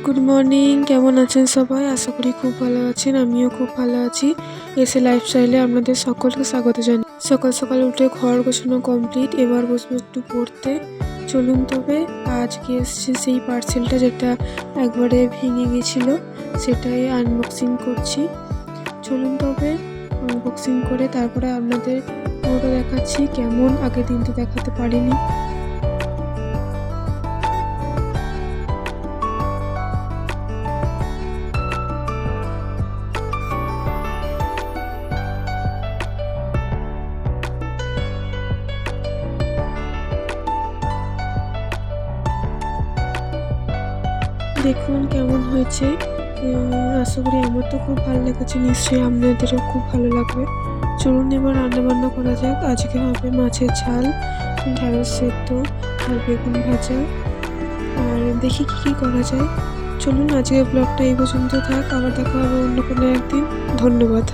Good morning, কেমন আছেন সবাই? আশা করি খুব ভালো আছেন। আমিও খুব ভালো আছি। এসে লাইফস্টাইলে আপনাদের সকলকে স্বাগত জানাই। সকাল সকাল উঠে ঘর গোছানো কমপ্লিট, এবার বসবো একটু পড়তে। চলুন তবে আজকে এসছে সেই পার্সেলটা যেটা একবারে ভেঙে গেছিলো, সেটাই আনবক্সিং করছি। চলুন তবে আনবক্সিং করে তারপরে আপনাদের পুরোটা দেখাচ্ছি। কেমন আগের দিন তো দেখাতে পারিনি। দেখুন কেমন হয়েছে। আশা করি আমার তো খুব ভালো লেগেছে, নিশ্চয়ই আপনাদেরও খুব ভালো লাগবে। চলুন এবার রান্নাবান্না করা যাক। আজকে হবে মাছের ঝাল, ঢেঁড়স সেদ্ধ আর বেগুন ভাজা। আর দেখি কী করা যায়। চলুন আজকের ব্লগটা এই পর্যন্ত থাক, আবার দেখা হবে অন্য কোনো একদিন। ধন্যবাদ।